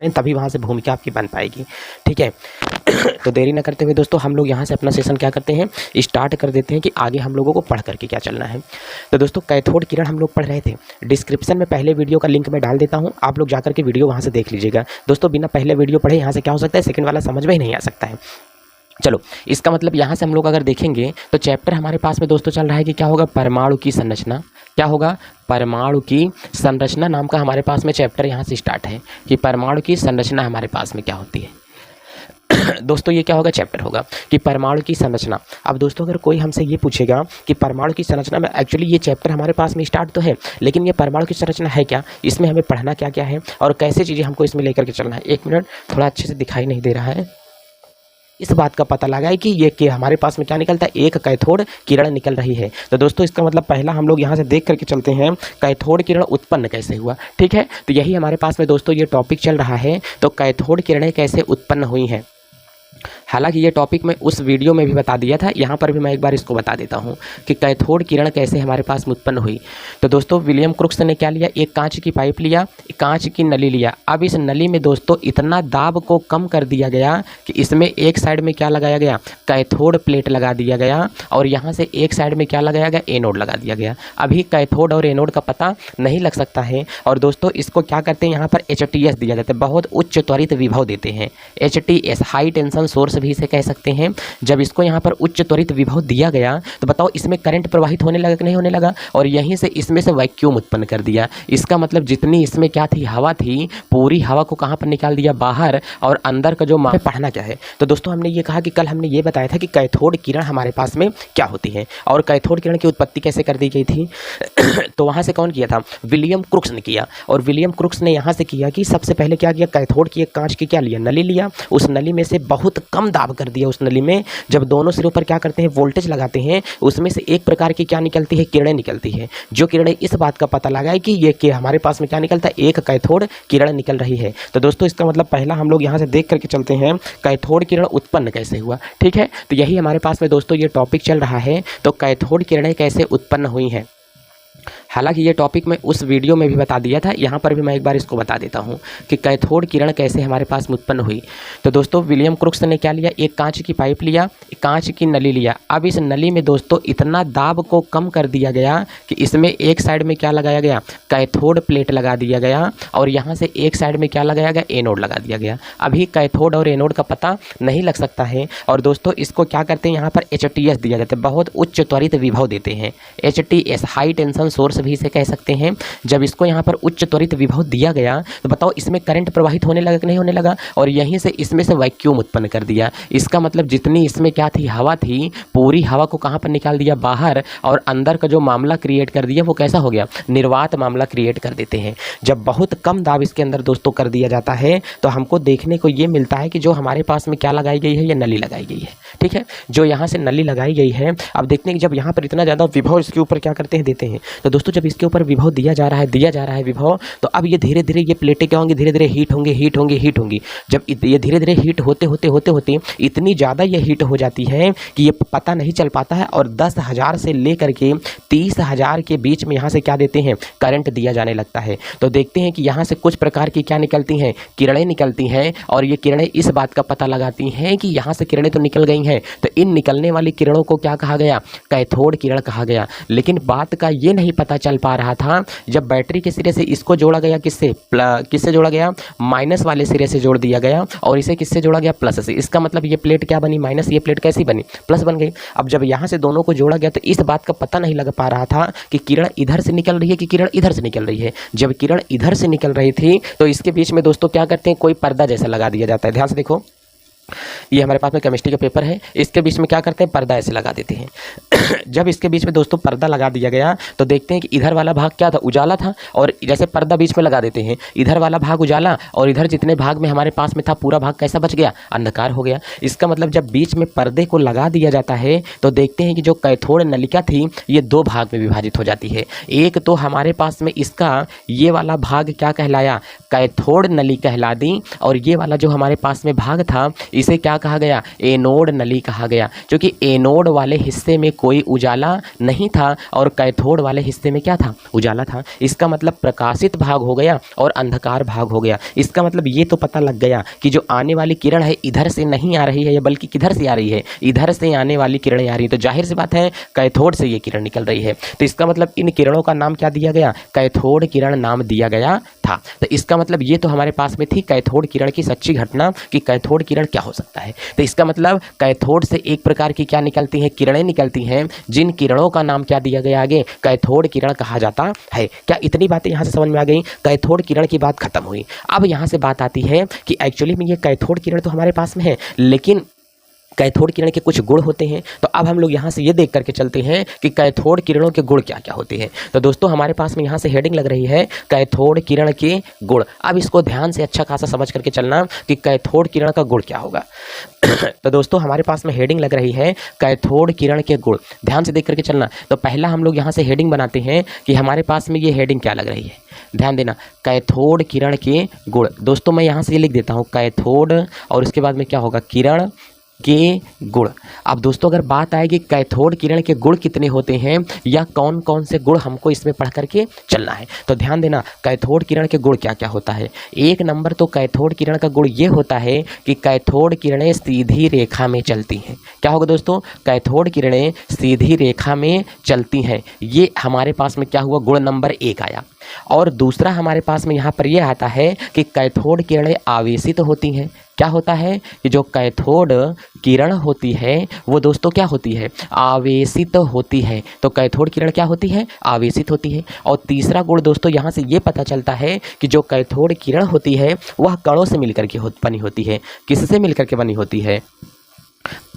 तभी वहाँ से भूमिका आपकी बन पाएगी। ठीक है तो देरी न करते हुए दोस्तों हम लोग यहाँ से अपना सेशन क्या करते हैं, स्टार्ट कर देते हैं कि आगे हम लोगों को पढ़ करके क्या चलना है। तो दोस्तों कैथोड किरण हम लोग पढ़ रहे थे, डिस्क्रिप्शन में पहले वीडियो का लिंक मैं डाल देता हूँ, आप लोग जाकर के वीडियो वहाँ से देख लीजिएगा। दोस्तों बिना पहले वीडियो पढ़े यहाँ से क्या हो सकता है, सेकंड वाला समझ में ही नहीं आ सकता है। चलो इसका मतलब यहाँ से हम लोग अगर देखेंगे तो चैप्टर हमारे पास में दोस्तों चल रहा है कि क्या होगा, परमाणु की संरचना। क्या होगा, परमाणु की संरचना नाम का हमारे पास में चैप्टर यहाँ से स्टार्ट है कि परमाणु की संरचना हमारे पास में क्या होती है। दोस्तों ये क्या होगा, चैप्टर होगा कि परमाणु की संरचना। अब दोस्तों अगर कोई हमसे ये पूछेगा कि परमाणु की संरचना में, एक्चुअली ये चैप्टर हमारे पास में स्टार्ट तो है, लेकिन ये परमाणु की संरचना है क्या, इसमें हमें पढ़ना क्या क्या है और कैसे चीज़ें हमको इसमें लेकर के चलना है। एक मिनट, थोड़ा अच्छे से दिखाई नहीं दे रहा है। इस बात का पता लगा है कि ये कि हमारे पास में क्या निकलता है, एक कैथोड किरण निकल रही है। तो दोस्तों इसका मतलब पहला हम लोग यहाँ से देख करके चलते हैं कैथोड किरण उत्पन्न कैसे हुआ। ठीक है, तो यही हमारे पास में दोस्तों ये टॉपिक चल रहा है। तो कैथोड किरणें कैसे उत्पन्न हुई हैं, हालांकि ये टॉपिक मैं उस वीडियो में भी बता दिया था, यहाँ पर भी मैं एक बार इसको बता देता हूँ कि कैथोड किरण कैसे हमारे पास में उत्पन्न हुई। तो दोस्तों विलियम क्रुक्स ने क्या लिया, एक कांच की पाइप लिया, कांच की नली लिया। अब इस नली में दोस्तों इतना दाब को कम कर दिया गया कि इसमें एक साइड में क्या लगाया गया, कैथोड प्लेट लगा दिया गया और यहाँ से एक साइड में क्या लगाया गया, एनोड लगा दिया गया। अभी कैथोड और एनोड का पता नहीं लग सकता है और दोस्तों इसको क्या करते हैं, यहाँ पर HTS दिया जाता है, बहुत उच्च त्वरित विभव देते हैं। HTS हाई टेंशन सोर्स भी इसे कह सकते हैं। जब इसको यहाँ पर उच्च त्वरित विभव दिया गया तो बताओ इसमें करंट प्रवाहित होने लगा कि नहीं होने लगा, और यहीं से इसमें से वैक्यूम उत्पन्न कर दिया। इसका मतलब जितनी इसमें क्या थी, हवा थी, पूरी हवा को कहाँ पर निकाल दिया, बाहर, और अंदर का जो पढ़ना क्या है। तो दोस्तों हमने ये कहा कि कल हमने ये बताया था कि कैथोड किरण हमारे पास में क्या होती है और कैथोड किरण की उत्पत्ति कैसे कर दी गई थी। तो वहाँ से कौन किया था, विलियम क्रुक्स ने किया। और विलियम क्रुक्स ने यहाँ से किया कि सबसे पहले क्या किया, कैथोड की एक कांच की क्या लिया, नली लिया, उस नली में से बहुत कम दाब कर दिया। उस नली में जब दोनों सिरों पर क्या करते हैं, वोल्टेज लगाते हैं, उसमें से एक प्रकार की क्या निकलती है, किरणें निकलती है। जो किरणें इस बात का पता लगाए कि ये कि हमारे पास में क्या निकलता है, एक कैथोड किरण निकल रही है। तो दोस्तों इसका मतलब पहला हम लोग यहाँ से देख करके चलते हैं कैथोड किरण उत्पन्न कैसे हुआ। ठीक है, तो यही हमारे पास में दोस्तों ये टॉपिक चल रहा है। तो कैथोड किरणें कैसे उत्पन्न हुई हैं, हालांकि ये टॉपिक मैं उस वीडियो में भी बता दिया था, यहाँ पर भी मैं एक बार इसको बता देता हूँ कि कैथोड किरण कैसे हमारे पास में उत्पन्न हुई। तो दोस्तों विलियम क्रुक्स ने क्या लिया, एक कांच की पाइप लिया, कांच की नली लिया। अब इस नली में दोस्तों इतना दाब को कम कर दिया गया कि इसमें एक साइड में क्या लगाया गया, कैथोड प्लेट लगा दिया गया और यहाँ से एक साइड में क्या लगाया गया, एनोड लगा दिया गया। अभी कैथोड और एनोड का पता नहीं लग सकता है और दोस्तों इसको क्या करते हैं, यहाँ पर HTS दिया जाता है, बहुत उच्च त्वरित विभव देते हैं। HTS हाई टेंशन सोर्स भी इसे कह सकते हैं। जब इसको यहाँ पर उच्च त्वरित विभव दिया गया तो बताओ इसमें करंट प्रवाहित होने लगा कि नहीं होने लगा, और यहीं से इसमें से वैक्यूम उत्पन्न कर दिया। इसका मतलब जितनी इसमें क्या थी, हवा थी, पूरी हवा को कहाँ पर निकाल दिया, बाहर, और अंदर का जो मामला क्रिएट कर दिया वो कैसा हो गया, निर्वात मामला क्रिएट कर देते हैं। जब बहुत कम दाब इसके अंदर दोस्तों कर दिया जाता है तो हमको देखने को ये मिलता है कि जो हमारे पास में क्या लगाई गई है, ये नली लगाई गई है। ठीक है, जो यहाँ से नली लगाई गई है, अब देखते हैं कि जब यहाँ पर इतना ज़्यादा विभव इसके ऊपर क्या करते हैं, देते हैं। तो दोस्तों जब इसके ऊपर विभव दिया जा रहा है विभव, तो अब ये धीरे धीरे ये प्लेटें क्या होंगी, धीरे धीरे हीट होंगी। जब ये धीरे धीरे हीट होते इतनी ज़्यादा ये हीट हो जाती है कि ये पता नहीं चल पाता है और 10,000 से लेकर के 30,000 के बीच में यहाँ से क्या देते हैं, करंट दिया जाने लगता है। तो देखते हैं कि यहाँ से कुछ प्रकार की क्या निकलती हैं, किरणें निकलती हैं और ये किरणें इस बात का पता लगाती हैं कि यहाँ से किरणें तो निकल गई हैं, तो इन निकलने वाली किरणों को क्या कहा गया, कैथोड किरण कहा गया। लेकिन बात का ये नहीं पता चल पा रहा था, जब बैटरी के सिरे से इसको जोड़ा गया, किससे जोड़ा गया, माइनस वाले सिरे से जोड़ दिया गया और इसे किससे जोड़ा गया, प्लस से। इसका मतलब ये प्लेट क्या बनी, माइनस, ये प्लेट कैसी बनी, प्लस बन गई। अब जब यहाँ से दोनों को जोड़ा गया तो इस बात का पता नहीं लग पा रहा था कि किरण इधर से निकल रही है कि किरण इधर से निकल रही है। जब किरण इधर से निकल रही थी तो इसके बीच में दोस्तों क्या करते हैं, कोई पर्दा जैसा लगा दिया जाता है। ध्यान से देखो, ये हमारे पास में केमिस्ट्री का पेपर है, इसके बीच में क्या करते हैं, पर्दा ऐसे लगा देते हैं। जब इसके बीच में दोस्तों पर्दा लगा दिया गया तो देखते हैं कि इधर वाला भाग क्या था, उजाला था, और जैसे पर्दा बीच में लगा देते हैं, इधर वाला भाग उजाला और इधर जितने भाग में हमारे पास में था पूरा भाग कैसा बच गया, अंधकार हो गया। इसका मतलब जब बीच में पर्दे को लगा दिया जाता है तो देखते हैं कि जो कैथोड नलिका थी ये दो भाग में विभाजित हो जाती है। एक तो हमारे पास में इसका ये वाला भाग क्या कहलाया, कैथोड नली कहला दी, और ये वाला जो हमारे पास में भाग था इसे क्या कहा गया, एनोड नली कहा गया, क्योंकि एनोड वाले हिस्से में कोई उजाला नहीं था और कैथोड वाले हिस्से में क्या था, उजाला था। इसका मतलब प्रकाशित भाग हो गया और अंधकार भाग हो गया। इसका मतलब ये तो पता लग गया कि जो आने वाली किरण है इधर से नहीं आ रही है, बल्कि किधर से आ रही है, इधर से आने वाली किरणें आ रही है। तो जाहिर सी बात है कैथोड से ये किरण निकल रही है। तो इसका मतलब इन किरणों का नाम क्या दिया गया, कैथोड किरण नाम दिया गया था। तो इसका मतलब ये तो हमारे पास में थी कैथोड किरण की सच्ची घटना कि कैथोड किरण क्या हो सकता है। तो इसका मतलब कैथोड से एक प्रकार की क्या निकलती हैं, किरणें निकलती हैं, जिन किरणों का नाम क्या दिया गया आगे, कैथोड किरण कहा जाता है। क्या इतनी बातें यहाँ से समझ में आ गई? कैथोड किरण की बात खत्म हुई। अब यहाँ से बात आती है कि एक्चुअली में ये कैथोड किरण तो हमारे पास में है, लेकिन कैथोड किरण के कुछ गुण होते हैं। तो अब हम लोग यहाँ से ये देख करके चलते हैं कि कैथोड किरणों के गुण क्या क्या होते हैं। तो दोस्तों हमारे पास में यहाँ से हेडिंग लग रही है कैथोड किरण के गुण। अब इसको ध्यान से अच्छा खासा समझ करके चलना कि कैथोड किरण का गुण क्या होगा। तो दोस्तों हमारे पास में हेडिंग लग रही है कैथोड किरण के गुण, ध्यान से देख करके चलना। तो पहला हम लोग यहाँ से हेडिंग बनाते हैं कि हमारे पास में ये हेडिंग क्या लग रही है, ध्यान देना, कैथोड किरण के गुण। दोस्तों मैं यहाँ से ये लिख देता हूँ कैथोड और उसके बाद में क्या होगा, किरण के गुण। अब दोस्तों अगर बात आएगी कैथोड किरण के गुण कितने होते हैं या कौन कौन से गुण हमको इसमें पढ़ करके चलना है, तो ध्यान देना कैथोड किरण के गुण क्या क्या होता है। एक नंबर तो कैथोड किरण का गुण ये होता है कि कैथोड किरणें सीधी रेखा में चलती हैं। क्या होगा दोस्तों, कैथोड किरणें सीधी रेखा में चलती हैं। ये हमारे पास में क्या हुआ, गुण नंबर 1 आया। और दूसरा हमारे पास में यहाँ पर यह आता है कि कैथोड किरणें आवेशित होती हैं। क्या होता है कि जो कैथोड किरण होती है वो दोस्तों क्या होती है, आवेशित होती है। तो कैथोड किरण क्या होती है, आवेशित होती है। और तीसरा गुण दोस्तों यहाँ से ये पता चलता है कि जो कैथोड किरण होती है वह कणों से मिलकर के बनी होती है। किससे मिलकर के बनी होती है,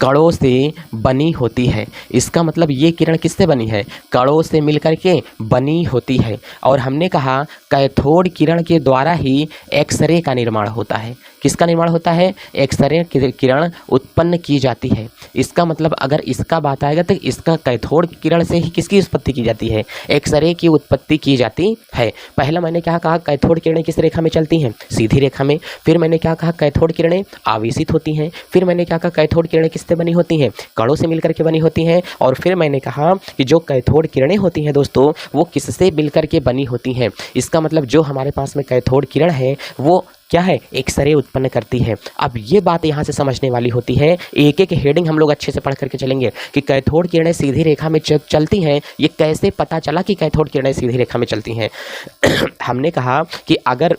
कणों से बनी होती है। इसका मतलब ये किरण किससे बनी है, कणों से मिलकर के बनी होती है। और हमने कहा कैथोड किरण के द्वारा ही एक्सरे का निर्माण होता है। किसका निर्माण होता है, एक्सरे किरण उत्पन्न की जाती है। इसका मतलब अगर इसका बात आएगा तो इसका कैथोड किरण से ही किसकी उत्पत्ति की जाती है, एक्सरे की उत्पत्ति की जाती है। पहला मैंने क्या कहा, कैथोड किरणें किस रेखा में चलती हैं, सीधी रेखा में। फिर मैंने क्या कहा, कैथोड किरणें आवेशित होती हैं। फिर मैंने क्या कहा, कैथोड किरणें किससे बनी होती हैं, कणों से मिलकर के बनी होती हैं। और फिर मैंने कहा कि जो कैथोड किरणें होती हैं दोस्तों वो किससे मिलकर के बनी होती हैं। इसका मतलब जो हमारे पास में कैथोड किरण है वो क्या है, एक्सरे उत्पन्न करती है। अब ये बात यहाँ से समझने वाली होती है, एक एक हेडिंग हम लोग अच्छे से पढ़ करके चलेंगे कि कैथोड किरणें सीधी रेखा में चलती हैं। ये कैसे पता चला कि कैथोड किरणें सीधी रेखा में चलती हैं। हमने कहा कि अगर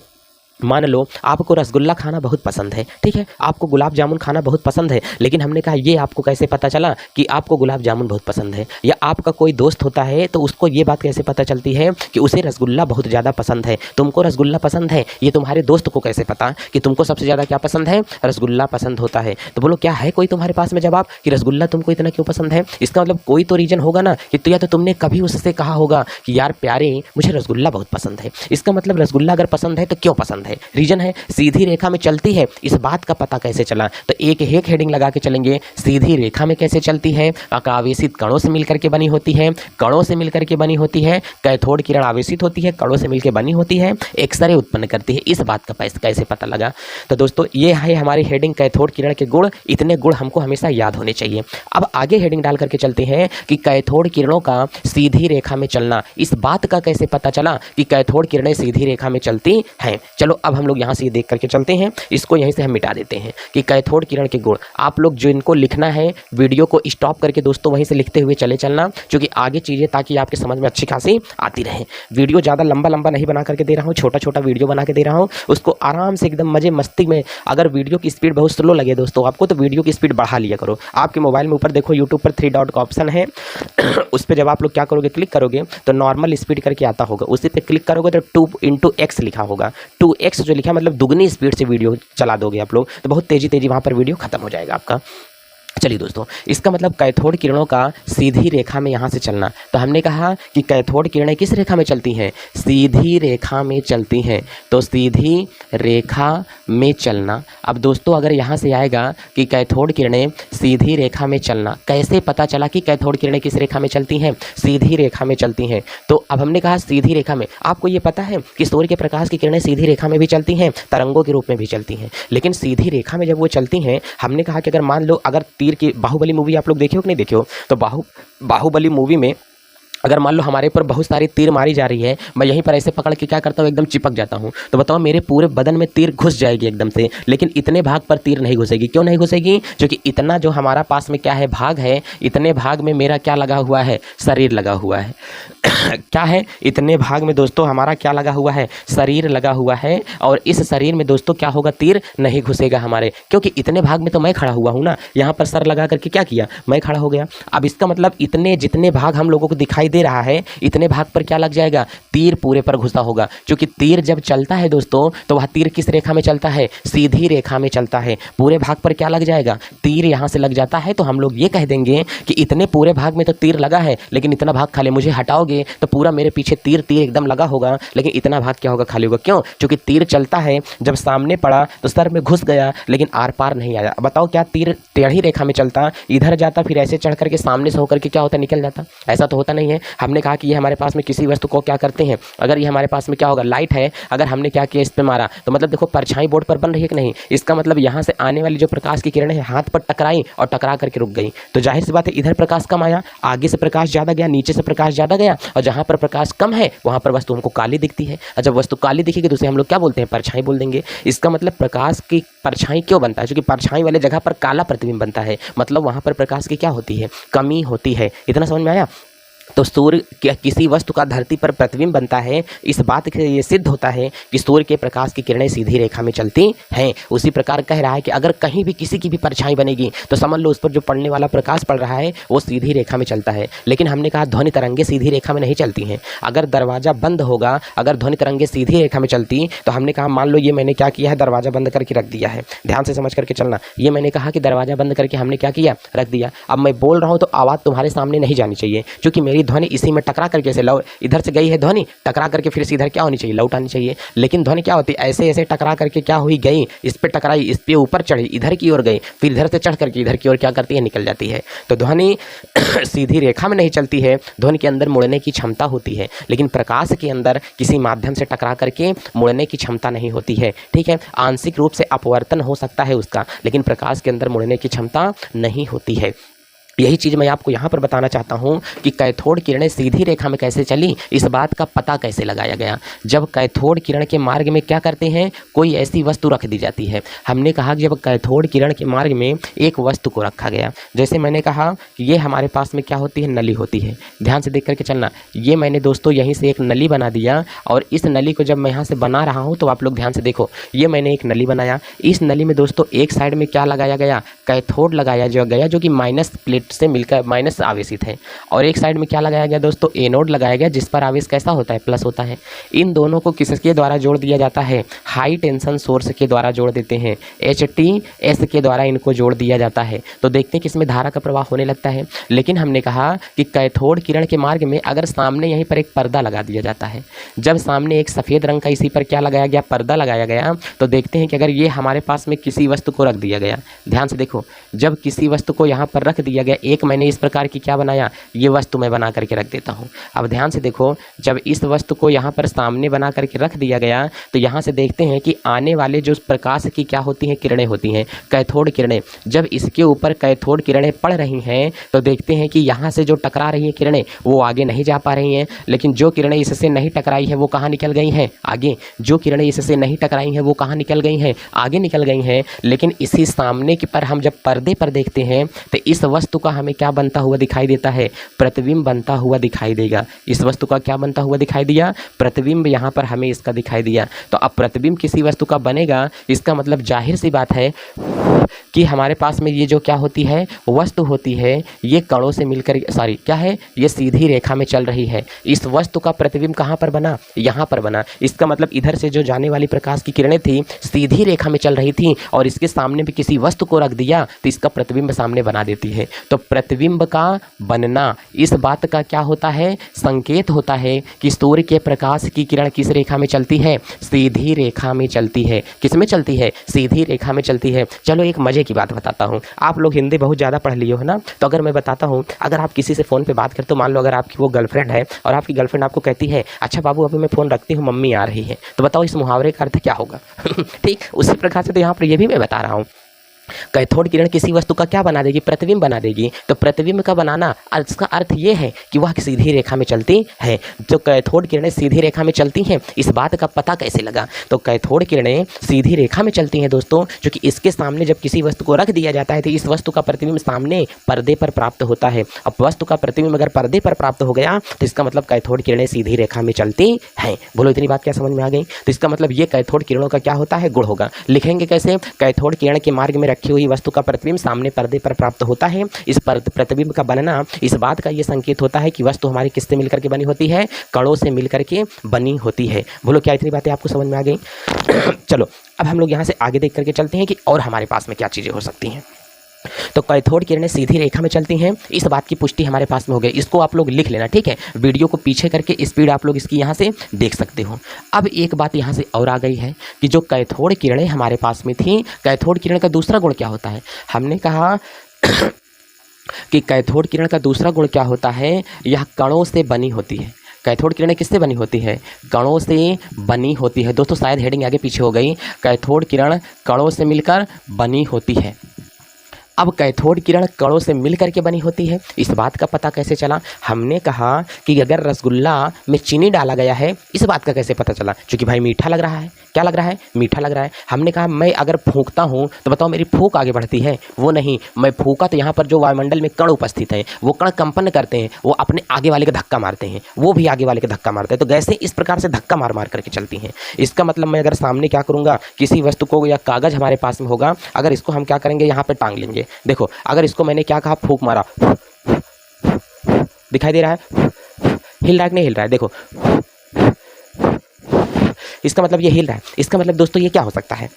मान लो आपको रसगुल्ला खाना बहुत पसंद है, ठीक है, आपको गुलाब जामुन खाना बहुत पसंद है, लेकिन हमने कहा ये आपको कैसे पता चला कि आपको गुलाब जामुन बहुत पसंद है। या आपका कोई दोस्त होता है तो उसको ये बात कैसे पता चलती है कि उसे रसगुल्ला बहुत ज़्यादा पसंद है। तुमको रसगुल्ला पसंद है, ये तुम्हारे दोस्त को कैसे पता कि तुमको सबसे ज़्यादा क्या पसंद है, रसगुल्ला पसंद होता है। तो बोलो क्या है कोई तुम्हारे पास में जवाब कि रसगुल्ला तुमको इतना क्यों पसंद है। इसका मतलब कोई तो रीज़न होगा ना कि या तो तुमने कभी उससे कहा होगा कि यार प्यारे मुझे रसगुल्ला बहुत पसंद है। इसका मतलब रसगुल्ला अगर पसंद है तो क्यों पसंद है, रीज़न है। सीधी रेखा में चलती है, इस बात का पता कैसे चला, तो एक एक हेडिंग लगा के चलेंगे। सीधी रेखा में कैसे चलती है, आवेशित कणों से मिलकर के बनी होती है, कणों से मिलकर के बनी होती है। कैथोड किरण आवेशित होती है, कणों से मिलकर बनी होती है, एक्सरे उत्पन्न करती है। इस बात का कैसे पता लगा। तो दोस्तों ये है हमारी हेडिंग कैथोड किरण के गुण। इतने गुण हमको हमेशा याद होने चाहिए। अब आगे हेडिंग डाल करके चलते हैं कि कैथोड किरणों का सीधी रेखा में चलना, इस बात का कैसे पता चला कि कैथोड किरणें सीधी रेखा में चलती हैं। चलो अब हम लोग यहाँ से देख करके चलते हैं, इसको यहीं से हम मिटा देते हैं कि कैथोड किरण के गुण। आप लोग जो इनको लिखना है वीडियो को स्टॉप करके दोस्तों वहीं से लिखते हुए चले चलना, क्योंकि आगे चीज़ें ताकि आपके समझ में अच्छी खासी आती रहे। वीडियो ज़्यादा लंबा लंबा नहीं बना करके दे रहा हूँ, छोटा छोटा वीडियो बना के दे रहा हूँ। उसको आराम से एकदम मजे मस्ती में, अगर वीडियो की स्पीड बहुत स्लो लगे दोस्तों आपको तो वीडियो की स्पीड बढ़ा लिया करो। आपके मोबाइल में ऊपर देखो यूट्यूब पर 3 डॉट का ऑप्शन है, उस पर जब आप लोग क्या करोगे, क्लिक करोगे तो नॉर्मल स्पीड करके आता होगा, उसी पर क्लिक करोगे तो 2x लिखा होगा। 2x जो लिखा मतलब दुगनी स्पीड से वीडियो चला दोगे आप लोग तो बहुत तेज़ी वहाँ पर वीडियो खत्म हो जाएगा आपका। चलिए दोस्तों, इसका मतलब कैथोड किरणों का सीधी रेखा में यहाँ से चलना। तो हमने कहा कि कैथोड किरणें किस रेखा में चलती हैं? सीधी रेखा में चलती हैं। तो सीधी रेखा में चलना। अब दोस्तों अगर यहाँ से आएगा कि कैथोड किरणें सीधी रेखा में चलना, कैसे पता चला कि कैथोड किरणें किस रेखा में चलती हैं? सीधी रेखा में चलती हैं। तो अब हमने कहा सीधी रेखा में, आपको ये पता है कि सूर्य के प्रकाश की किरणें सीधी रेखा में भी चलती हैं, तरंगों के रूप में भी चलती हैं, लेकिन सीधी रेखा में जब वो चलती हैं, हमने कहा कि अगर मान लो अगर तीर की, बाहुबली मूवी आप लोग देखे हो कि नहीं देखे हो? तो बाहुबली मूवी में अगर मान लो हमारे ऊपर बहुत सारी तीर मारी जा रही है, मैं यहीं पर ऐसे पकड़ के क्या करता हूँ, एकदम चिपक जाता हूँ, तो बताओ मेरे पूरे बदन में तीर घुस जाएगी एकदम से, लेकिन इतने भाग पर तीर नहीं घुसेगी। क्यों नहीं घुसेगी? क्योंकि इतना जो हमारा पास में क्या है, भाग है, इतने भाग में मेरा क्या लगा हुआ है? शरीर लगा हुआ है। क्या है? इतने भाग में दोस्तों हमारा क्या लगा हुआ है? शरीर लगा हुआ है। और इस शरीर में दोस्तों क्या होगा? तीर नहीं घुसेगा हमारे, क्योंकि इतने भाग में तो मैं खड़ा हुआ हूँ ना, यहाँ पर सर लगा करके क्या किया, मैं खड़ा हो गया। अब इसका मतलब इतने जितने भाग हम लोगों को दिखाई दे रहा है, इतने भाग पर क्या लग जाएगा? तीर पूरे पर घुसा होगा। क्योंकि तीर जब चलता है दोस्तों, तो वह तीर किस रेखा में चलता है? सीधी रेखा में चलता है। पूरे भाग पर क्या लग जाएगा? तीर यहाँ से लग जाता है। तो हम लोग ये कह देंगे कि इतने पूरे भाग में तो तीर लगा है, लेकिन इतना भाग खाली, मुझे हटाओगे तो पूरा मेरे पीछे तीर तीर एकदम लगा होगा, लेकिन इतना भाग क्या होगा? खाली होगा। क्यों? क्योंकि तीर चलता है, जब सामने पड़ा तो सर में घुस गया, लेकिन आर पार नहीं आया। बताओ क्या तीर टेढ़ी रेखा में चलता, इधर जाता, फिर ऐसे चढ़ करके सामने से होकर के क्या होता? निकल जाता? ऐसा तो होता नहीं है। हमने कहा कि ये हमारे पास में किसी वस्तु को क्या करते हैं, अगर ये हमारे पास में क्या होगा, लाइट है, अगर हमने क्या किया, इस पे मारा, तो मतलब देखो परछाई बोर्ड पर बन रही है कि नहीं? इसका मतलब यहाँ से आने वाली जो प्रकाश की किरणें हैं हाथ पर टकराई और टकरा करके रुक गई। तो जाहिर सी बात है इधर प्रकाश कम आया, आगे से प्रकाश ज़्यादा गया, नीचे से प्रकाश ज़्यादा गया, और जहाँ पर प्रकाश कम है वहाँ पर वस्तु हमको काली दिखती है। और जब वस्तु काली दिखेगी तो उसे हम लोग क्या बोलते हैं? परछाई बोल देंगे। इसका मतलब प्रकाश की परछाई क्यों बनता है? क्योंकि परछाई वाले जगह पर काला प्रतिबिंब बनता है, मतलब वहाँ पर प्रकाश की क्या होती है? कमी होती है। इतना समझ में आया? तो सूर्य किसी वस्तु का धरती पर प्रतिबिंब बनता है, इस बात से ये सिद्ध होता है कि सूर्य के प्रकाश की किरणें सीधी रेखा में चलती हैं। उसी प्रकार कह रहा है कि अगर कहीं भी किसी की भी परछाई बनेगी तो समझ लो उस पर जो पड़ने वाला प्रकाश पड़ रहा है वो सीधी रेखा में चलता है। लेकिन हमने कहा ध्वनि तरंगे सीधी रेखा में नहीं चलती हैं। अगर दरवाज़ा बंद होगा, अगर ध्वनि तरंगे सीधी रेखा में चलती, तो हमने कहा मान लो ये मैंने क्या किया है, दरवाज़ा बंद करके रख दिया है। ध्यान से समझ करके चलना। ये मैंने कहा कि दरवाज़ा बंद करके हमने क्या किया, रख दिया। अब मैं बोल रहा हूँ तो आवाज़ तुम्हारे सामने नहीं जानी चाहिए, क्योंकि मेरी ध्वनि इसी में टकरा करके से इधर से गई है ध्वनि, टकरा करके फिर से इधर क्या होनी चाहिए, लौट आनी चाहिए। लेकिन ध्वनि क्या होती है, ऐसे ऐसे टकरा करके क्या हुई, गई, इस पे टकराई, इस पे ऊपर चढ़ी, इधर की ओर गई, फिर इधर से चढ़ करके इधर की ओर क्या करती है, निकल जाती है। तो ध्वनि सीधी रेखा में नहीं चलती है, ध्वनि के अंदर मुड़ने की क्षमता होती है, लेकिन प्रकाश के अंदर किसी माध्यम से टकरा करके मुड़ने की क्षमता नहीं होती है। ठीक है, आंशिक रूप से अपवर्तन हो सकता है उसका, लेकिन प्रकाश के अंदर मुड़ने की क्षमता नहीं होती है। यही चीज़ मैं आपको यहाँ पर बताना चाहता हूँ कि कैथोड किरणें सीधी रेखा में कैसे चली, इस बात का पता कैसे लगाया गया। जब कैथोड किरण के मार्ग में क्या करते हैं, कोई ऐसी वस्तु रख दी जाती है। हमने कहा कि जब कैथोड किरण के मार्ग में एक वस्तु को रखा गया, जैसे मैंने कहा कि ये हमारे पास में क्या होती है, नली होती है। ध्यान से देख करके चलना। ये मैंने दोस्तों यहीं से एक नली बना दिया, और इस नली को जब मैं यहाँ से बना रहा हूँ तो आप लोग ध्यान से देखो, ये मैंने एक नली बनाया। इस नली में दोस्तों एक साइड में क्या लगाया गया, कैथोड लगाया गया, जो कि माइनस प्लेट से मिलकर माइनस आवेशित है, और एक साइड में क्या लगाया गया दोस्तों, एनोड लगाया गया, जिस पर आवेश कैसा होता है, प्लस होता है। इन दोनों को किसके द्वारा जोड़ दिया जाता है, हाई टेंशन सोर्स के द्वारा जोड़ देते हैं, HTS के द्वारा इनको जोड़ दिया जाता है। तो देखते हैं कि इसमें धारा का प्रवाह होने लगता है। लेकिन हमने कहा कि कैथोड किरण के मार्ग में अगर सामने यहीं पर एक पर्दा लगा दिया जाता है, जब सामने एक सफ़ेद रंग का इसी पर क्या लगाया गया, पर्दा लगाया गया, तो देखते हैं कि अगर ये हमारे पास में किसी वस्तु को रख दिया गया, ध्यान से देखो, जब किसी वस्तु को यहाँ पर रख दिया गया, एक मैंने इस प्रकार की क्या बनाया, ये वस्तु मैं बना करके रख देता हूँ। अब ध्यान से देखो, जब इस वस्तु को यहाँ पर सामने बना करके रख दिया गया, तो यहाँ से देखते हैं कि आने वाले जो प्रकाश की क्या होती हैं, किरणें होती हैं, कैथोड किरणें। जब इसके ऊपर कैथोड किरणें पड़ रही हैं तो देखते हैं कि यहाँ से जो टकरा रही हैं किरणें वो आगे नहीं जा पा रही हैं, लेकिन जो किरणें इससे नहीं टकराई हैं वो कहाँ निकल गई हैं, आगे। जो किरणें इससे नहीं टकराई हैं वो कहाँ निकल गई हैं, आगे निकल गई हैं। लेकिन इसी सामने के पर हम जब पर्दे पर देखते हैं तो इस वस्तु का हमें क्या बनता हुआ दिखाई देता है, प्रतिबिंब बनता हुआ दिखाई देगा। इस वस्तु का क्या बनता हुआ दिखाई दिया, प्रतिबिंब यहाँ पर हमें इसका दिखाई दिया। तो अब प्रतिबिंब किसी वस्तु का बनेगा, इसका मतलब जाहिर सी बात है कि हमारे पास में ये जो क्या होती है वस्तु होती है, ये कणों से मिलकर क्या है, ये सीधी रेखा में चल रही है। इस वस्तु का प्रतिबिंब कहाँ पर बना, यहाँ पर बना। इसका मतलब इधर से जो जाने वाली प्रकाश की किरणें थी सीधी रेखा में चल रही थी और इसके सामने भी किसी वस्तु को रख दिया तो इसका प्रतिबिंब सामने बना देती है। तो प्रतिबिंब का बनना इस बात का क्या होता है, संकेत होता है कि सूर्य के प्रकाश की किरण किस रेखा में चलती है, सीधी रेखा में चलती है। किस में चलती है, सीधी रेखा में चलती है। चलो एक मजे की बात बताता हूँ, आप लोग हिंदी बहुत ज़्यादा पढ़ लिए हो ना, तो अगर मैं बताता हूँ, अगर आप किसी से फ़ोन पे बात करते हो, मान लो अगर आपकी वो गर्लफ्रेंड है और आपकी गर्लफ्रेंड आपको कहती है अच्छा बाबू अभी मैं फ़ोन रखती हूँ मम्मी आ रही है, तो बताओ इस मुहावरे का अर्थ क्या होगा। ठीक उसी प्रकार से तो यहाँ पर ये भी मैं बता रहा हूँ, कैथोड किरण किसी वस्तु का क्या बना देगी, प्रतिबिंब बना देगी। तो प्रतिबिंब का बनाना इसका अर्थ ये है कि वह सीधी रेखा में चलती है। जो कैथोड किरणें सीधी रेखा में चलती हैं, इस बात का पता कैसे लगा, तो कैथोड किरणें सीधी रेखा में चलती हैं दोस्तों, क्योंकि इसके सामने जब किसी वस्तु को रख दिया जाता है तो इस वस्तु का प्रतिबिंब सामने पर्दे पर प्राप्त होता है। अब वस्तु का प्रतिबिंब अगर पर्दे पर प्राप्त हो गया तो इसका मतलब कैथोड किरणें सीधी रेखा में चलती हैं। बोलो इतनी बात क्या समझ में आ गई। तो इसका मतलब ये कैथोड किरणों का क्या होता है, गुण होगा। लिखेंगे कैसे, कैथोड किरण के मार्ग में रखी हुई वस्तु का प्रतिबिंब सामने पर्दे पर प्राप्त होता है। इस प्रतिबिंब का बनना इस बात का ये संकेत होता है कि वस्तु हमारी किससे मिलकर के बनी होती है, कणों से मिलकर के बनी होती है। बोलो क्या इतनी बातें आपको समझ में आ गई। चलो अब हम लोग यहाँ से आगे देख करके चलते हैं कि और हमारे पास में क्या चीज़ें हो सकती हैं। तो कैथोड किरणें सीधी रेखा में चलती हैं, इस बात की पुष्टि हमारे पास में हो गई। इसको आप लोग लिख लेना, ठीक है। वीडियो को पीछे करके स्पीड आप लोग इसकी यहाँ से देख सकते हो। अब एक बात यहाँ से और आ गई है कि जो कैथोड किरणें हमारे पास में थी, कैथोड किरण का दूसरा गुण क्या होता है। हमने कहा कि कैथोड किरण का दूसरा गुण क्या होता है, यह कणों से बनी होती है। कैथोड किरणें किससे बनी होती है, कणों से बनी होती है। दोस्तों शायद हेडिंग आगे पीछे हो गई, कैथोड किरण कणों से मिलकर बनी होती है। अब कैथोड किरण कणों से मिल करके बनी होती है, इस बात का पता कैसे चला। हमने कहा कि अगर रसगुल्ला में चीनी डाला गया है, इस बात का कैसे पता चला, क्योंकि भाई मीठा लग रहा है। क्या लग रहा है, मीठा लग रहा है। हमने कहा मैं अगर फूंकता हूँ तो बताओ मेरी फूंक आगे बढ़ती है, वो नहीं। मैं फूंका तो यहाँ पर जो वायुमंडल में कण उपस्थित हैं वो कण कंपन करते हैं, वो अपने आगे वाले का धक्का मारते हैं, वो भी आगे वाले का धक्का मारते हैं। तो गैसें इस प्रकार से धक्का मार मार करके चलती हैं। इसका मतलब मैं अगर सामने क्या करूँगा, किसी वस्तु को या कागज़ हमारे पास में होगा, अगर इसको हम क्या करेंगे, यहाँ पर टांग लेंगे। देखो अगर इसको मैंने क्या कहा, फूंक मारा, दिखाई दे रहा है, हिल रहा है कि नहीं हिल रहा है, देखो इसका मतलब ये हिल रहा है। इसका मतलब दोस्तों ये क्या हो सकता है,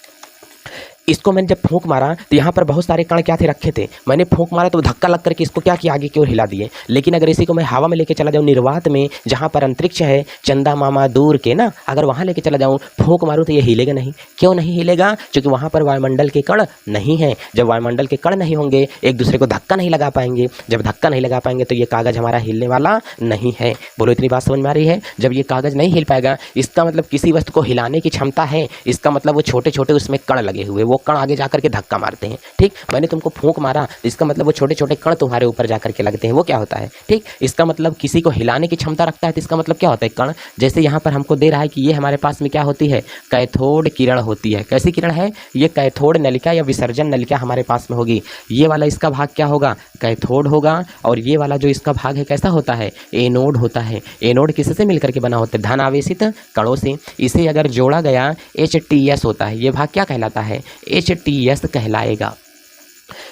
इसको मैंने जब फूंक मारा तो यहाँ पर बहुत सारे कण क्या थे, रखे थे। मैंने फूंक मारा तो धक्का लग करके इसको क्या किया, आगे की ओर हिला दिए। लेकिन अगर इसी को मैं हवा में लेके चला जाऊँ, निर्वात में जहाँ पर अंतरिक्ष है, चंदा मामा दूर के ना, अगर वहाँ लेके चला जाऊँ, फूंक मारूँ तो ये हिलेगा नहीं। क्यों नहीं हिलेगा, क्योंकि वहाँ पर वायुमंडल के कण नहीं हैं। जब वायुमंडल के कण नहीं होंगे, एक दूसरे को धक्का नहीं लगा पाएंगे। जब धक्का नहीं लगा पाएंगे तो ये कागज़ हमारा हिलने वाला नहीं है। बोलो इतनी बात समझ में आ रही है। जब ये कागज़ नहीं हिल पाएगा, इसका मतलब किसी वस्तु को हिलाने की क्षमता है, इसका मतलब वो छोटे छोटे उसमें कण लगे हुए, वो कण आगे जाकर के धक्का मारते हैं। ठीक, मैंने तुमको फूंक मारा तो इसका मतलब वो छोटे छोटे कण तुम्हारे ऊपर जाकर के लगते हैं, वो क्या होता है। ठीक, इसका मतलब किसी को हिलाने की क्षमता रखता है, तो इसका मतलब क्या होता है, कण। जैसे यहाँ पर हमको दे रहा है कि ये हमारे पास में क्या होती है, कैथोड किरण होती है। कैसी किरण है ये, कैथोड नलिका या विसर्जन नलिका हमारे पास में होगी। ये वाला इसका भाग क्या होगा, कैथोड होगा, और ये वाला जो इसका भाग है कैसा होता है, एनोड होता है। एनोड किससे मिलकर के बना होता है, धन आवेशित कणों से। इसे अगर जोड़ा गया HTS होता है, ये भाग क्या कहलाता है, HTS कहलाएगा।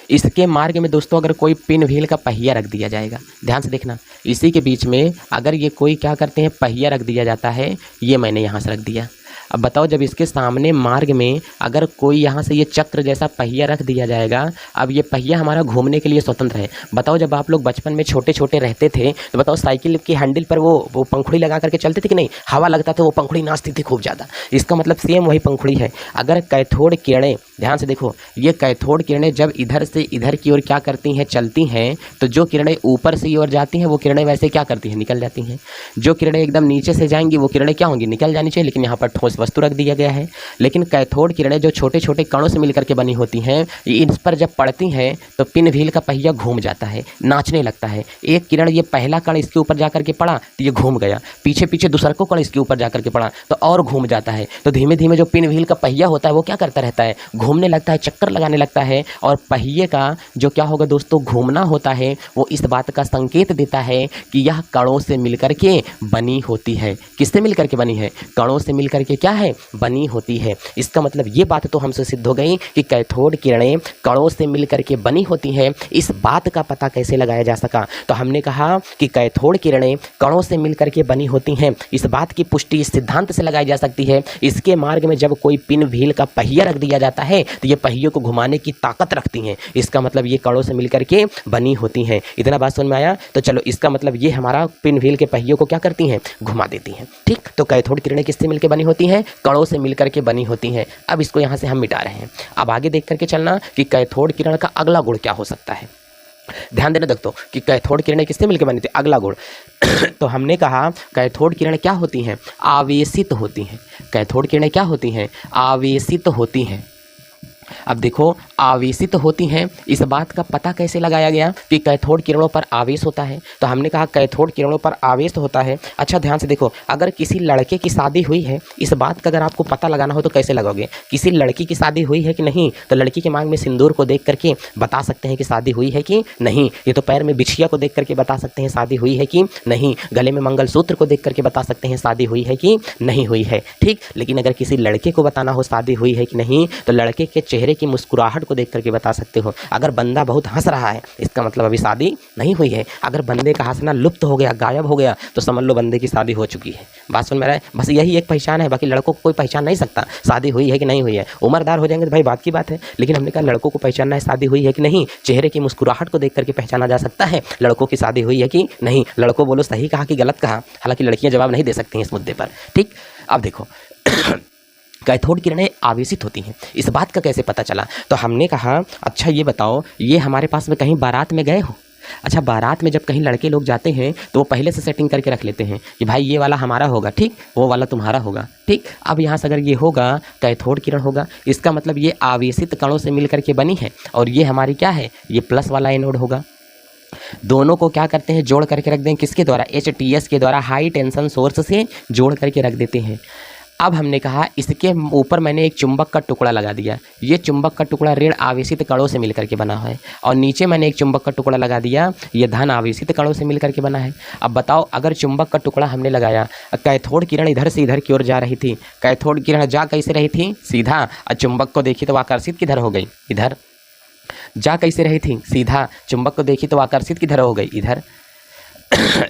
इसके मार्ग में दोस्तों अगर कोई पिन व्हील का पहिया रख दिया जाएगा, ध्यान से देखना, इसी के बीच में अगर ये कोई क्या करते हैं, पहिया रख दिया जाता है, ये मैंने यहाँ से रख दिया। अब बताओ जब इसके सामने मार्ग में अगर कोई यहाँ से ये चक्र जैसा पहिया रख दिया जाएगा, अब ये पहिया हमारा घूमने के लिए स्वतंत्र है। बताओ जब आप लोग बचपन में छोटे छोटे रहते थे तो बताओ साइकिल की हैंडल पर वो पंखुड़ी लगा करके चलते थे कि नहीं, हवा लगता था वो पंखुड़ी नाचती थी खूब ज़्यादा। इसका मतलब सेम वही पंखुड़ी है। अगर कैथोड किरणें, ध्यान से देखो, ये कैथोड किरणें जब इधर से इधर की ओर क्या करती हैं, चलती हैं, तो जो किरणें ऊपर से ओर जाती हैं वो किरणें वैसे क्या करती हैं, निकल जाती हैं। जो किरणें एकदम नीचे से जाएंगी वो किरणें क्या होंगी, निकल जानी चाहिए, लेकिन यहाँ पर ठोस वस्तु रख दिया गया है। लेकिन कैथोड किरणें जो छोटे छोटे कणों से मिलकर के बनी होती हैं, इन पर जब पड़ती हैं तो पिन व्हील का पहिया घूम जाता है, नाचने लगता है। एक किरण, ये पहला कण इसके ऊपर जाकर के पड़ा तो ये घूम गया, पीछे पीछे दूसरा कण इसके ऊपर जाकर के पड़ा तो और घूम जाता है। तो धीमे धीमे जो पिन व्हील का पहिया होता है वो क्या करता रहता है, घूमने लगता है, चक्कर लगाने लगता है, और पहिए का जो क्या होगा दोस्तों, घूमना होता है, वो इस बात का संकेत देता है कि यह कणों से मिलकर के बनी होती है। किससे मिलकर के बनी है? कणों से मिलकर के क्या है, बनी होती है। इसका मतलब ये बात तो हमसे सिद्ध हो गई कि कैथोड किरणें कणों से मिलकर के बनी होती हैं। इस बात का पता कैसे लगाया जा सका? तो हमने कहा कि कैथोड किरणें कणों से मिलकर के बनी होती हैं। इस बात की पुष्टि इस सिद्धांत से लगाई जा सकती है, इसके मार्ग में जब कोई पिन व्हील का पहिया रख दिया जाता है तो ये पहियों को घुमाने की ताकत रखती हैं। इसका मतलब ये कणों से मिलकर के बनी होती हैं। इतना बात समझ में आया? तो चलो, इसका मतलब ये हमारा पिन व्हील के पहियों को क्या करती हैं, घुमा देती हैं। ठीक, तो कैथोड किरणें किससे मिलकर बनी होती हैं? कणों से मिलकर के बनी होती हैं। अब इसको यहाँ से हम मिटा रहे हैं। अब आगे देख करके चलना कि कैथोड किरण का अगला गुण क्या हो सकता है। ध्यान देना दोस्तों कि कैथोड किरणें किससे मिलकर बनी थी, अगला गुण। तो हमने कहा कैथोड किरणें क्या होती हैं, आवेशित होती हैं। कैथोड किरणें क्या होती हैं, आवेशित होती हैं। अब देखो, आवेशित होती हैं, इस बात का पता कैसे लगाया गया कि कैथोड किरणों पर आवेश होता है? तो हमने कहा कैथोड किरणों पर आवेश होता है। अच्छा ध्यान से देखो, अगर किसी लड़के की शादी हुई है, इस बात का अगर आपको पता लगाना हो तो कैसे लगाओगे? किसी लड़की की शादी हुई है कि नहीं, तो लड़की के मांग में सिंदूर को देख करके बता सकते हैं कि शादी हुई है कि नहीं। ये तो पैर में बिछिया को देख करके बता सकते हैं शादी हुई है कि नहीं। गले में मंगलसूत्र को देख करके बता सकते हैं शादी हुई है कि नहीं हुई है। ठीक, लेकिन अगर किसी लड़के को बताना हो शादी हुई है कि नहीं, तो लड़के के चेहरे की मुस्कुराहट को देख करके बता सकते हो। अगर बंदा बहुत हंस रहा है, इसका मतलब अभी शादी नहीं हुई है। अगर बंदे का हंसना लुप्त हो गया, गायब हो गया, तो समझ लो बंदे की शादी हो चुकी है। बात सुन में रहा है? बस यही एक पहचान है, बाकी लड़कों को कोई पहचान नहीं सकता शादी हुई है कि नहीं हुई है। उम्रदार हो जाएंगे तो भाई बात की बात है, लेकिन हमने कहा लड़कों को पहचानना है शादी हुई है कि नहीं, चेहरे की मुस्कुराहट को देख करके पहचाना जा सकता है लड़कों की शादी हुई है कि नहीं। लड़कों बोलो सही कहा कि गलत कहा, हालांकि लड़कियां जवाब नहीं दे सकती हैं इस मुद्दे पर। ठीक, अब देखो कैथोड किरणें आवेशित होती हैं, इस बात का कैसे पता चला? तो हमने कहा अच्छा ये बताओ, ये हमारे पास में कहीं बारात में गए हो? अच्छा, बारात में जब कहीं लड़के लोग जाते हैं तो वो पहले से सेटिंग करके रख लेते हैं कि भाई ये वाला हमारा होगा, ठीक, वो वाला तुम्हारा होगा। ठीक, अब यहाँ से अगर ये होगा कैथोड किरण होगा, इसका मतलब ये आवेशित कणों से मिल करके बनी है, और ये हमारी क्या है, ये प्लस वाला एनोड होगा। दोनों को क्या करते हैं, जोड़ करके रख दें, किसके द्वारा, HTS के द्वारा, हाई टेंशन सोर्स से जोड़ करके रख देते हैं। अब हमने कहा इसके ऊपर मैंने एक चुंबक का टुकड़ा लगा दिया, ये चुंबक का टुकड़ा ऋण आवेशित कणों से मिलकर के बना है, और नीचे मैंने एक चुंबक का टुकड़ा लगा दिया, ये धन आवेशित कणों से मिलकर के बना है। अब बताओ, अगर चुंबक का टुकड़ा हमने लगाया, कैथोड किरण इधर से इधर की ओर जा रही थी, कैथोड किरण जा कैसे रही थी, सीधा, और चुंबक को देखी तो आकर्षित किधर हो गई, इधर। जा कैसे रही थी, सीधा, चुंबक को देखी तो आकर्षित किधर हो गई, इधर।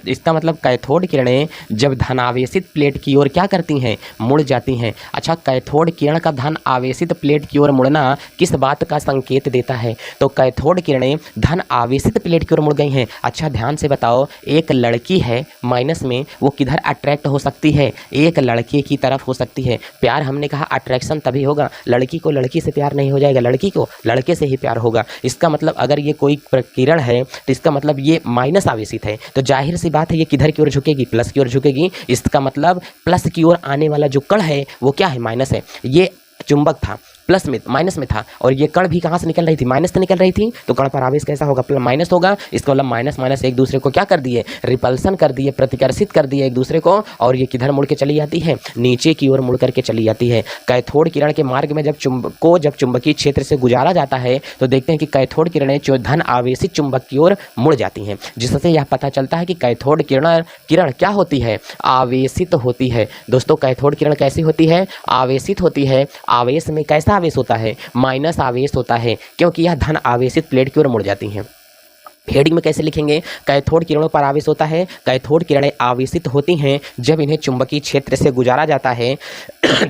इसका मतलब कैथोड किरणें जब धनावेशित प्लेट की ओर क्या करती हैं, मुड़ जाती हैं। अच्छा, कैथोड किरण का धन आवेशित प्लेट की ओर मुड़ना किस बात का संकेत देता है? तो कैथोड किरणें धन आवेशित प्लेट की ओर मुड़ गई हैं। अच्छा ध्यान से बताओ, एक लड़की है माइनस में, वो किधर अट्रैक्ट हो सकती है, एक लड़के की तरफ हो सकती है। प्यार हमने कहा अट्रैक्शन तभी होगा, लड़की को लड़की से प्यार नहीं हो जाएगा, लड़की को लड़के से ही प्यार होगा। इसका मतलब अगर ये कोई किरण है तो इसका मतलब ये माइनस आवेशित है, तो जाहिर सी बात है ये किधर की ओर झुकेगी, प्लस की ओर झुकेगी। इसका मतलब प्लस की ओर आने वाला जो कण है वो क्या है, माइनस है। ये चुंबक था, प्लस में माइनस में था, और ये कण भी कहाँ से निकल रही थी, माइनस से निकल रही थी, तो कण पर आवेश कैसा होगा, माइनस होगा। इसका मतलब माइनस माइनस एक दूसरे को क्या कर दिए, रिपल्सन कर दिए, प्रतिकर्षित कर दिए एक दूसरे को, और ये किधर मुड़ के चली जाती है, नीचे की ओर मुड़ करके चली जाती है। कैथोड किरण के मार्ग में जब चुंबकीय क्षेत्र से गुजारा जाता है तो देखते हैं कि कैथोड किरणें जो धन आवेशित चुंबक की ओर मुड़ जाती हैं, जिससे यह पता चलता है कि कैथोड किरण क्या होती है, आवेशित होती है। दोस्तों कैथोड किरण कैसी होती है, आवेशित होती है। आवेश में कैसा आवेश होता है, माइनस आवेश होता है, क्योंकि यह धन आवेशित प्लेट की ओर मुड़ जाती हैं। हेडिंग में कैसे लिखेंगे, कैथोड किरणों पर आवेश होता है, कैथोड किरणें आवेशित होती हैं जब इन्हें चुंबकीय क्षेत्र से गुजारा जाता है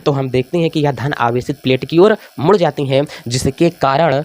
तो हम देखते हैं कि यह धन आवेशित प्लेट की ओर मुड़ जाती हैं, जिसके कारण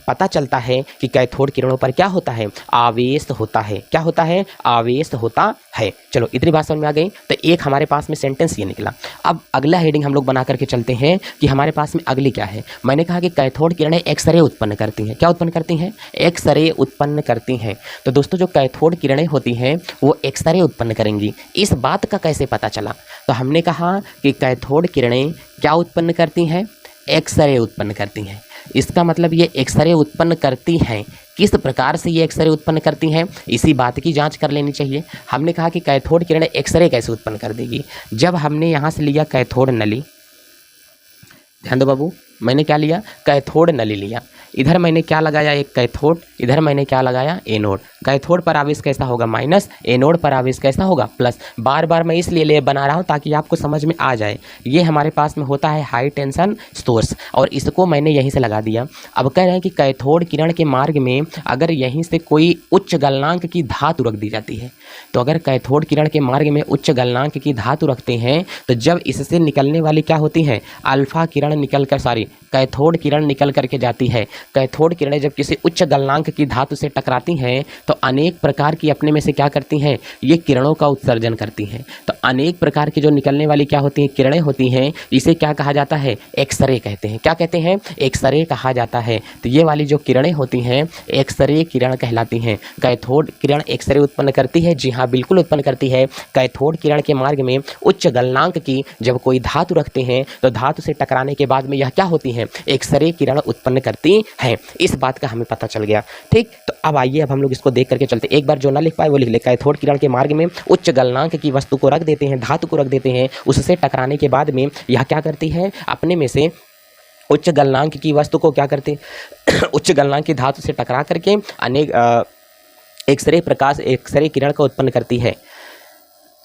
पता चलता है कि कैथोड किरणों पर क्या होता है, आवेश होता है। क्या होता है, आवेश होता है। चलो इतनी बात समझ में आ गई। तो एक हमारे पास में सेंटेंस ये निकला। अब अगला हेडिंग हम लोग बना करके चलते हैं कि हमारे पास में अगली क्या है। मैंने कहा कि कैथोड किरणें एक्सरे उत्पन्न करती हैं। क्या उत्पन्न करती हैं, एक्सरे उत्पन्न करती हैं। तो दोस्तों जो कैथोड किरणें होती हैं वो एक्सरे उत्पन्न करेंगी। इस बात का कैसे पता चला? तो हमने कहा कि कैथोड किरणें क्या उत्पन्न करती हैं, एक्सरे उत्पन्न करती हैं। इसका मतलब ये एक्सरे उत्पन्न करती हैं। किस प्रकार से ये एक्सरे उत्पन्न करती हैं, इसी बात की जांच कर लेनी चाहिए। हमने कहा कि कैथोड किरणें एक्सरे कैसे उत्पन्न कर देगी। जब हमने यहाँ से लिया कैथोड नली, ध्यान दो बाबू, मैंने क्या लिया, कैथोड नली लिया। इधर मैंने क्या लगाया, एक कैथोड, इधर मैंने क्या लगाया, एनोड। कैथोड पर आवेश कैसा होगा, माइनस, एनोड पर आवेश कैसा होगा, प्लस। बार बार मैं इसलिए ले बना रहा हूँ ताकि आपको समझ में आ जाए। ये हमारे पास में होता है हाई टेंशन सोर्स, और इसको मैंने यहीं से लगा दिया। अब कह रहे हैं कि कैथोड किरण के मार्ग में अगर यहीं से कोई उच्च गलनांक की धातु रख दी जाती है, तो अगर कैथोड किरण के मार्ग में उच्च गलनांक की धातु रखते हैं तो जब इससे निकलने वाली क्या होती है, अल्फा किरण निकल कर, सॉरी, कैथोड किरण निकल करके जाती है। कैथोड किरणें जब किसी उच्च गलनांक की धातु से टकराती हैं तो अनेक प्रकार की अपने में से क्या करती हैं, ये किरणों का उत्सर्जन करती हैं। तो अनेक प्रकार की जो निकलने वाली क्या होती हैं, किरणें होती हैं, इसे क्या कहा जाता है, एक्सरे कहते हैं। क्या कहते हैं, एक्सरे कहा जाता है। तो ये वाली जो किरणें होती हैं एक्सरे किरण कहलाती हैं। कैथोड किरण एक्सरे उत्पन्न करती है, जी हाँ बिल्कुल उत्पन्न करती है। कैथोड किरण के मार्ग में उच्च गलनांक की जब कोई धातु रखते हैं तो धातु से टकराने के बाद में यह क्या होती है, एक्सरे किरण उत्पन्न करती हैं। इस बात का हमें पता चल गया। ठीक, तो अब आइए अब हम लोग इसको देख करके चलते। एक बार जो ना लिख पाए वो लिख ले। कैथोड किरण के मार्ग में उच्च गलनांक की वस्तु को रख देते हैं, धातु को रख देते हैं, उससे टकराने के बाद में यह क्या करती है, अपने में से उच्च गलनांक की वस्तु को क्या करते उच्च गलनांक की धातु से टकरा करके अनेक एक्सरे किरण को उत्पन्न करती है।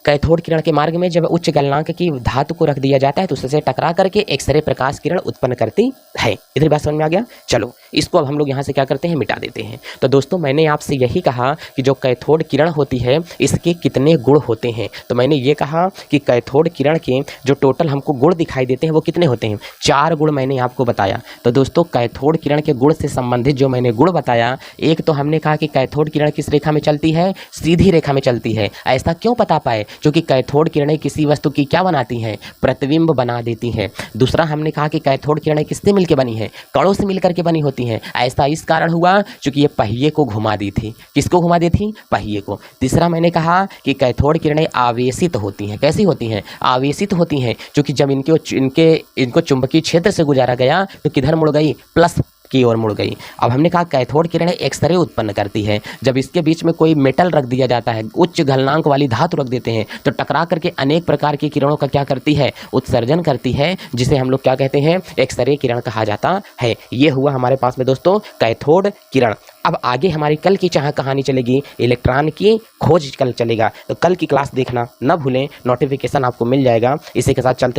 कैथोड किरण के मार्ग में जब उच्च गलनांक की धातु को रख दिया जाता है तो उससे टकरा करके एक्सरे प्रकाश किरण उत्पन्न करती है। इधर बात समझ में आ गया। चलो इसको अब हम लोग यहाँ से क्या करते हैं, मिटा देते हैं। तो दोस्तों मैंने आपसे यही कहा कि जो कैथोड किरण होती है इसके कितने गुण होते हैं। तो मैंने ये कहा कि कैथोड किरण के जो टोटल हमको गुण दिखाई देते हैं वो कितने होते हैं, 4 गुण मैंने आपको बताया। तो दोस्तों कैथोड किरण के गुण से संबंधित जो मैंने गुण बताया, एक तो हमने कहा कि कैथोड किरण किस रेखा में चलती है, सीधी रेखा में चलती है। ऐसा क्यों पता पाए, क्योंकि कैथोड किरणें किसी वस्तु की क्या बनाती हैं, प्रतिबिंब बना देती हैं। दूसरा हमने कहा कि कैथोड किरणें किससे मिलकर बनी हैं, कणों से मिलकर के बनी होती हैं। ऐसा इस कारण हुआ क्योंकि ये पहिए को घुमा दी थी। किसको घुमा दी थी, पहिए को। तीसरा मैंने कहा कि कैथोड किरणें आवेशित होती हैं। कैसी होती हैं, आवेशित होती हैं, क्योंकि जब इनको चुंबकीय क्षेत्र से गुजारा गया तो किधर मुड़ गई, प्लस की ओर मुड़ गई। अब हमने कहा कैथोड किरणें एक्सरे उत्पन्न करती है। जब इसके बीच में कोई मेटल रख दिया जाता है, उच्च गलनांक वाली धातु रख देते हैं तो टकरा करके अनेक प्रकार की किरणों का क्या करती है, उत्सर्जन करती है, जिसे हम लोग क्या कहते हैं, एक्सरे किरण कहा जाता है। ये हुआ हमारे पास में दोस्तों कैथोड किरण। अब आगे हमारी कल की चाह कहानी चलेगी, इलेक्ट्रॉन की खोज कल चलेगा। तो कल की क्लास देखना न भूलें, नोटिफिकेशन आपको मिल जाएगा। इसी के साथ चलते